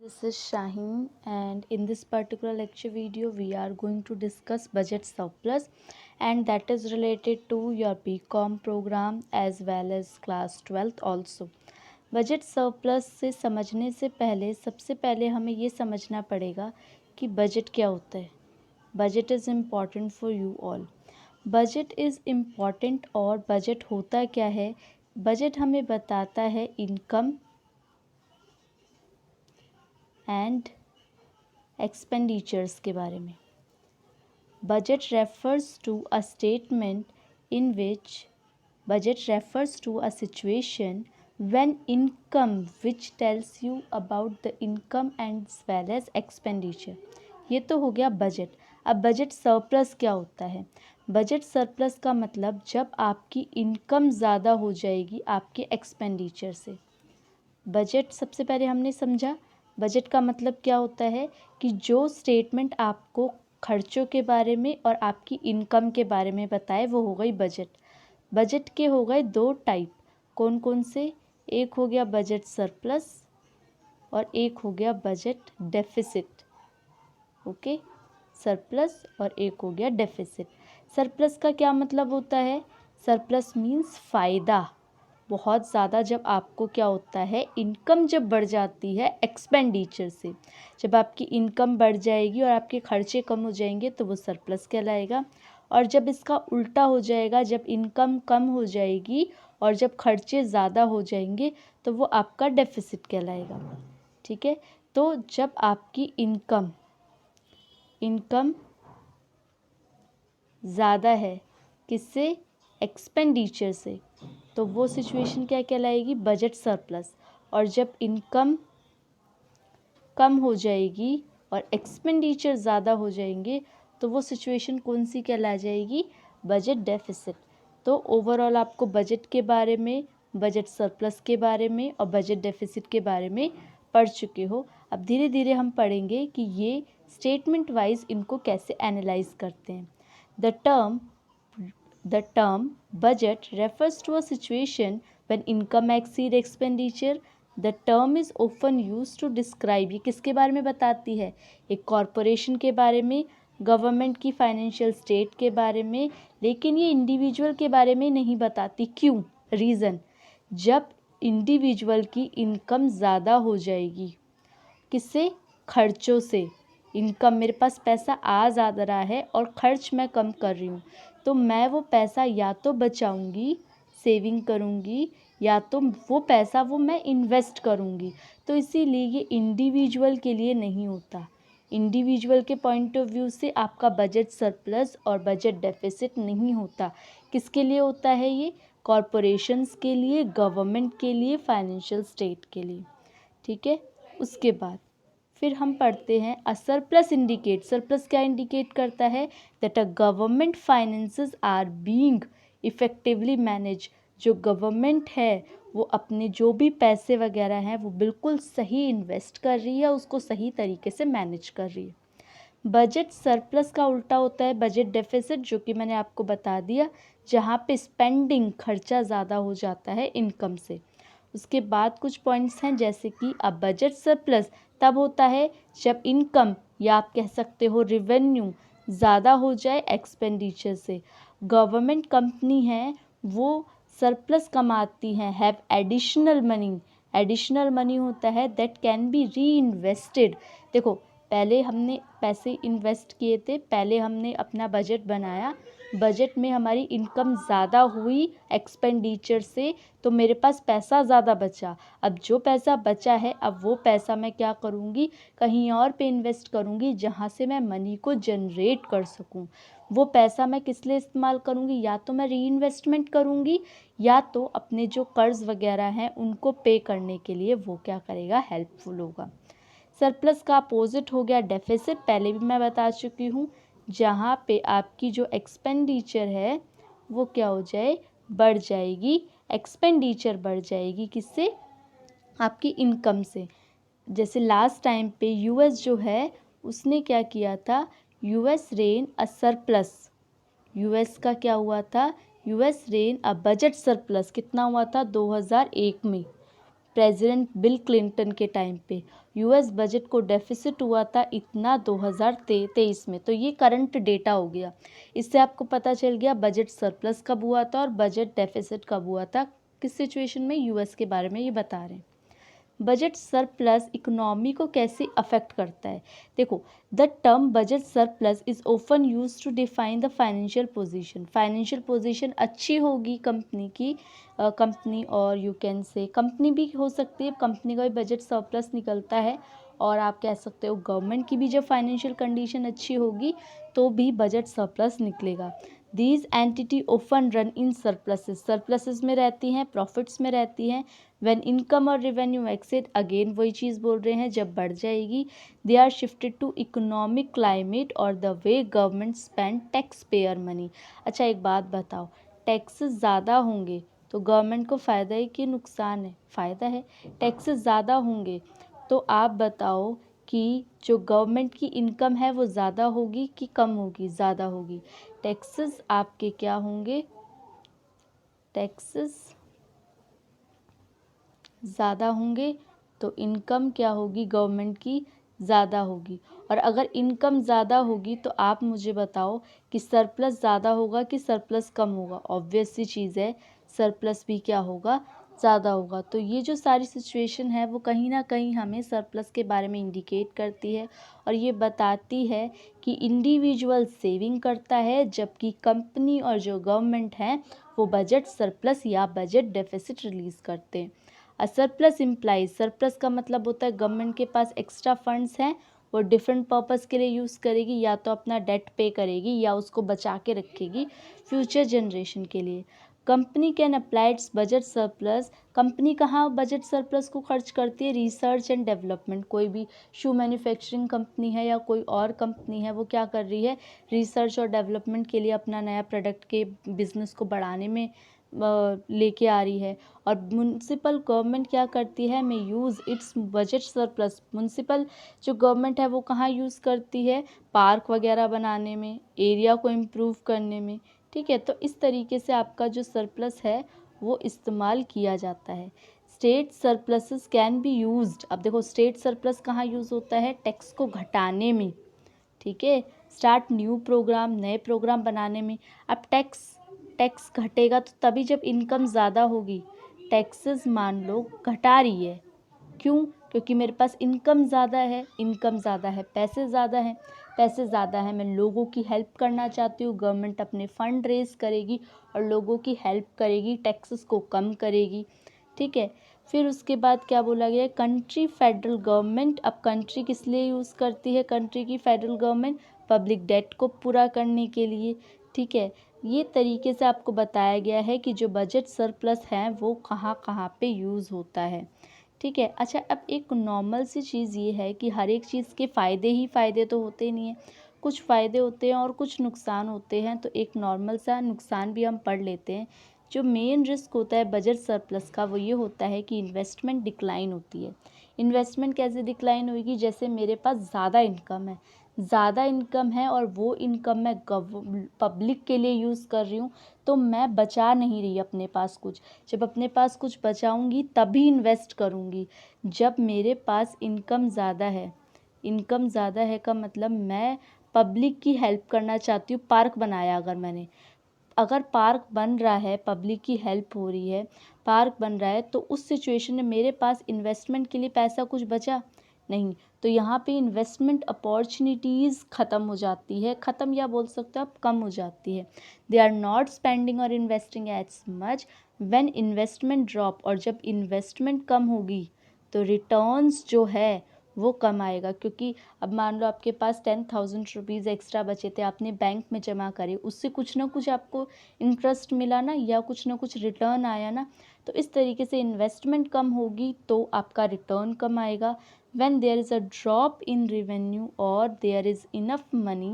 This is Shaheen, and in this particular lecture video we are going to discuss budget surplus, and that is related to your BCom program as well as class 12th also. Budget surplus से समझने से पहले सबसे पहले हमें ये समझना पड़ेगा कि बजट क्या होता है. Budget is important for you all. Budget is important और बजट होता क्या है. बजट हमें बताता है इनकम एंड एक्सपेंडिचर्स के बारे में. Budget refers to a statement in which budget refers to a situation when income which tells you about the income as well as expenditure. ये तो हो गया बजट. अब बजट सरप्लस क्या होता है. बजट सरप्लस का मतलब जब आपकी इनकम ज़्यादा हो जाएगी आपके एक्सपेंडिचर से. बजट सबसे पहले हमने समझा बजट का मतलब क्या होता है कि जो स्टेटमेंट आपको खर्चों के बारे में और आपकी इनकम के बारे में बताए वो हो गई बजट. बजट के हो गए दो टाइप. कौन कौन से. एक हो गया बजट सरप्लस और एक हो गया बजट डेफिसिट. ओके, सरप्लस और एक हो गया डेफिसिट. सरप्लस का क्या मतलब होता है. सरप्लस मीन्स फ़ायदा बहुत ज़्यादा जब आपको क्या होता है इनकम जब बढ़ जाती है एक्सपेंडिचर से. जब आपकी इनकम बढ़ जाएगी और आपके खर्चे कम हो जाएंगे तो वो सरप्लस कहलाएगा. और जब इसका उल्टा हो जाएगा जब इनकम कम हो जाएगी और जब खर्चे ज़्यादा हो जाएंगे तो वो आपका डेफिसिट कहलाएगा. ठीक है. तो जब आपकी इनकम ज़्यादा है किससे. एक्सपेंडिचर से, तो वो सिचुएशन क्या कहलाएगी बजट सरप्लस. और जब इनकम कम हो जाएगी और एक्सपेंडिचर ज़्यादा हो जाएंगे तो वो सिचुएशन कौन सी कहला जाएगी बजट डेफिसिट. तो ओवरऑल आपको बजट के बारे में, बजट सरप्लस के बारे में और बजट डेफिसिट के बारे में पढ़ चुके हो. अब धीरे धीरे हम पढ़ेंगे कि ये स्टेटमेंट वाइज इनको कैसे एनालाइज करते हैं. The term budget refers to a situation when income exceed expenditure. The term is often used to describe. ये किसके बारे में बताती है. एक कॉरपोरेशन के बारे में, गवर्नमेंट की फाइनेंशियल स्टेट के बारे में. लेकिन ये इंडिविजुअल के बारे में नहीं बताती. क्यों. रीज़न. जब इंडिविजुअल की इनकम ज़्यादा हो जाएगी किससे. खर्चों से. इनकम मेरे पास पैसा आ ज़्यादा रहा है और खर्च मैं कम कर रही हूँ तो मैं वो पैसा या तो बचाऊंगी, सेविंग करूंगी, या तो वो पैसा मैं इन्वेस्ट करूंगी. तो इसीलिए ये इंडिविजुअल के लिए नहीं होता. इंडिविजुअल के पॉइंट ऑफ व्यू से आपका बजट सरप्लस और बजट डेफिसिट नहीं होता. किसके लिए होता है ये. कॉरपोरेशंस के लिए, गवर्नमेंट के लिए, फाइनेंशियल स्टेट के लिए. ठीक है. उसके बाद फिर हम पढ़ते हैं अ सरप्लस इंडिकेट. सरप्लस क्या इंडिकेट करता है. That a government finances are being effectively manage. जो गवर्नमेंट है वो अपने जो भी पैसे वगैरह हैं वो बिल्कुल सही इन्वेस्ट कर रही है, उसको सही तरीके से मैनेज कर रही है. बजट सरप्लस का उल्टा होता है बजट डेफिसिट, जो कि मैंने आपको बता दिया, जहाँ पे स्पेंडिंग खर्चा ज़्यादा हो जाता है इनकम से. उसके बाद कुछ पॉइंट्स हैं जैसे कि अब बजट सरप्लस तब होता है जब इनकम या आप कह सकते हो रेवेन्यू ज़्यादा हो जाए एक्सपेंडिचर से. गवर्नमेंट कंपनी है वो सरप्लस कमाती हैं, have additional money. Additional money होता है दैट कैन बी री इन्वेस्टेड. देखो पहले हमने पैसे इन्वेस्ट किए थे, पहले हमने अपना बजट बनाया, बजट में हमारी इनकम ज़्यादा हुई एक्सपेंडिचर से तो मेरे पास पैसा ज़्यादा बचा. अब जो पैसा बचा है अब वो पैसा मैं क्या करूँगी कहीं और पे इन्वेस्ट करूँगी जहाँ से मैं मनी को जनरेट कर सकूँ. वो पैसा मैं किस लिए इस्तेमाल करूँगी, या तो मैं री इन्वेस्टमेंट करूँगी या तो अपने जो कर्ज़ वगैरह हैं उनको पे करने के लिए वो क्या करेगा हेल्पफुल होगा. सरप्लस का अपोजिट हो गया डेफिसिट. पहले भी मैं बता चुकी हूँ, जहाँ पे आपकी जो एक्सपेंडिचर है वो क्या हो जाए बढ़ जाएगी. एक्सपेंडिचर बढ़ जाएगी किससे. आपकी इनकम से. जैसे लास्ट टाइम पे यूएस जो है उसने क्या किया था, US rain a surplus. US का क्या हुआ था, US rain a budget surplus. कितना हुआ था 2001 में प्रेसिडेंट बिल क्लिंटन के टाइम पे. यूएस बजट को डेफिसिट हुआ था इतना 2023 में। तो ये करंट डेटा हो गया। इससे आपको पता चल गया बजट सरप्लस कब हुआ था और बजट डेफिसिट कब हुआ था, किस सिचुएशन में, यूएस के बारे में ये बता रहे हैं। बजट सरप्लस इकोनॉमी को कैसे अफेक्ट करता है? देखो, the term budget surplus is often use to define the financial position. Financial position अच्छी होगी कंपनी की, कंपनी, और यू कैन से कंपनी भी हो सकती है, कंपनी का भी बजट सरप्लस निकलता है, और आप कह सकते हो गवर्नमेंट की भी जब फाइनेंशियल कंडीशन अच्छी होगी तो भी बजट सरप्लस निकलेगा। These entity often run in surpluses, surpluses में रहती हैं, प्रॉफिट्स में रहती हैं। व्हेन इनकम और रेवेन्यू एक्सेड, अगेन वही चीज़ बोल रहे हैं, जब बढ़ जाएगी। They are shifted to economic climate और the way government spend taxpayer money. अच्छा एक बात बताओ, टैक्सेस ज़्यादा होंगे तो गवर्नमेंट को फ़ायदा है कि नुकसान है? फ़ायदा है। टैक्सेस ज़्यादा होंगे तो आप बताओ कि जो गवर्नमेंट की इनकम है वो ज़्यादा होगी कि कम होगी? ज़्यादा होगी। टैक्सेस आपके क्या होंगे? टैक्सेस ज़्यादा होंगे तो इनकम क्या होगी गवर्नमेंट की? ज़्यादा होगी। और अगर इनकम ज़्यादा होगी तो आप मुझे बताओ कि सरप्लस ज़्यादा होगा कि सरप्लस कम होगा? ऑब्वियस सी चीज़ है, सरप्लस भी क्या होगा? ज़्यादा होगा। तो ये जो सारी सिचुएशन है वो कहीं ना कहीं हमें सरप्लस के बारे में इंडिकेट करती है, और ये बताती है कि इंडिविजुअल सेविंग करता है जबकि कंपनी और जो गवर्नमेंट है वो बजट सरप्लस या बजट डेफिसिट रिलीज़ करते हैं। सरप्लस इम्प्लाइज, सरप्लस का मतलब होता है गवर्नमेंट के पास एक्स्ट्रा फंड्स हैं, वो डिफरेंट पर्पस के लिए यूज़ करेगी, या तो अपना डेट पे करेगी या उसको बचा के रखेगी फ्यूचर जनरेशन के लिए। Company can apply it's budget surplus, company कहाँ बजट सरप्लस को खर्च करती है? Research and development. कोई भी शू मैन्युफैक्चरिंग कंपनी है या कोई और कंपनी है, वो क्या कर रही है? रिसर्च और डेवलपमेंट के लिए अपना नया प्रोडक्ट के बिजनेस को बढ़ाने में लेके आ रही है। और म्यूनसिपल गवर्नमेंट क्या करती है? में use it's budget surplus, municipal जो गवर्नमेंट है वो कहाँ यूज़ करती है? पार्क वगैरह बनाने में, एरिया को इम्प्रूव करने में। ठीक है, तो इस तरीके से आपका जो सरप्लस है वो इस्तेमाल किया जाता है। State surpluses can be used, अब देखो स्टेट सरप्लस कहाँ यूज़ होता है? टैक्स को घटाने में। ठीक है, स्टार्ट न्यू प्रोग्राम, नए प्रोग्राम बनाने में। अब टैक्स टैक्स घटेगा तो तभी जब इनकम ज़्यादा होगी। टैक्सेस मान लो घटा रही है, क्यों? क्योंकि मेरे पास इनकम ज़्यादा है, इनकम ज़्यादा है, पैसे ज़्यादा हैं, पैसे ज़्यादा है, मैं लोगों की हेल्प करना चाहती हूँ, गवर्नमेंट अपने फ़ंड रेज़ करेगी और लोगों की हेल्प करेगी, टैक्सेस को कम करेगी। ठीक है, फिर उसके बाद क्या बोला गया है? कंट्री फेडरल गवर्नमेंट, अब कंट्री किस लिए यूज़ करती है? कंट्री की फेडरल गवर्नमेंट पब्लिक डेट को पूरा करने के लिए। ठीक है, ये तरीके से आपको बताया गया है कि जो बजट सरप्लस है वो कहाँ कहाँ पे यूज़ होता है। ठीक है, अच्छा अब एक नॉर्मल सी चीज़ ये है कि हर एक चीज़ के फ़ायदे ही फ़ायदे तो होते नहीं हैं, कुछ फ़ायदे होते हैं और कुछ नुकसान होते हैं। तो एक नॉर्मल सा नुकसान भी हम पढ़ लेते हैं। जो मेन रिस्क होता है बजट सरप्लस का वो ये होता है कि इन्वेस्टमेंट डिक्लाइन होती है। इन्वेस्टमेंट कैसे डिक्लाइन होगी? जैसे मेरे पास ज़्यादा इनकम है और वो इनकम मैं पब्लिक के लिए यूज़ कर रही हूँ, तो मैं बचा नहीं रही अपने पास कुछ। जब अपने पास कुछ बचाऊंगी तभी इन्वेस्ट करूंगी। जब मेरे पास इनकम ज़्यादा है का मतलब मैं पब्लिक की हेल्प करना चाहती हूँ। पार्क बनाया अगर पार्क बन रहा है, पब्लिक की हेल्प हो रही है, पार्क बन रहा है, तो उस सिचुएशन में मेरे पास इन्वेस्टमेंट के लिए पैसा कुछ बचा नहीं, तो यहाँ पे इन्वेस्टमेंट अपॉर्चुनिटीज़ ख़त्म हो जाती है, ख़त्म या बोल सकते हो आप कम हो जाती है। दे आर नॉट स्पेंडिंग और investing as much when investment drop, और जब इन्वेस्टमेंट कम होगी तो रिटर्न्स जो है वो कम आएगा। क्योंकि अब मान लो आपके पास 10,000 रुपीज़ एक्स्ट्रा बचे थे, आपने बैंक में जमा करे, उससे कुछ ना कुछ आपको इंटरेस्ट मिला ना, या कुछ ना कुछ रिटर्न आया ना। तो इस तरीके से इन्वेस्टमेंट कम होगी तो आपका रिटर्न कम आएगा। when there is a drop in revenue or there is enough money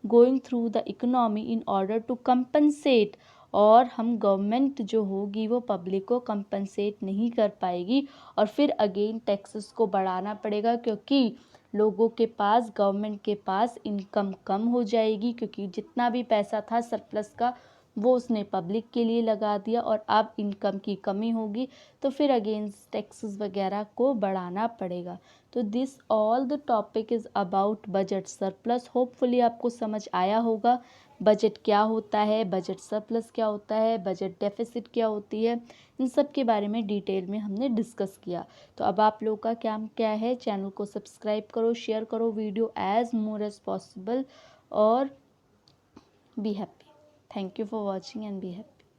going through the economy in order to compensate, और हम गवर्नमेंट जो होगी वो पब्लिक को कंपनसेट नहीं कर पाएगी और फिर अगेन टैक्सेस को बढ़ाना पड़ेगा, क्योंकि लोगों के पास, गवर्नमेंट के पास इनकम कम हो जाएगी, क्योंकि जितना भी पैसा था सरप्लस का वो उसने पब्लिक के लिए लगा दिया, और अब इनकम की कमी होगी तो फिर अगेंस्ट टैक्सेस वगैरह को बढ़ाना पड़ेगा। तो this all the topic is about budget surplus. Hopefully आपको समझ आया होगा बजट क्या होता है, बजट सरप्लस क्या होता है, बजट डेफिसिट क्या होती है, इन सब के बारे में डिटेल में हमने डिस्कस किया। तो अब आप लोगों का काम क्या है, चैनल को सब्सक्राइब करो, शेयर करो video as more as possible, और be happy. Thank you for watching and be happy.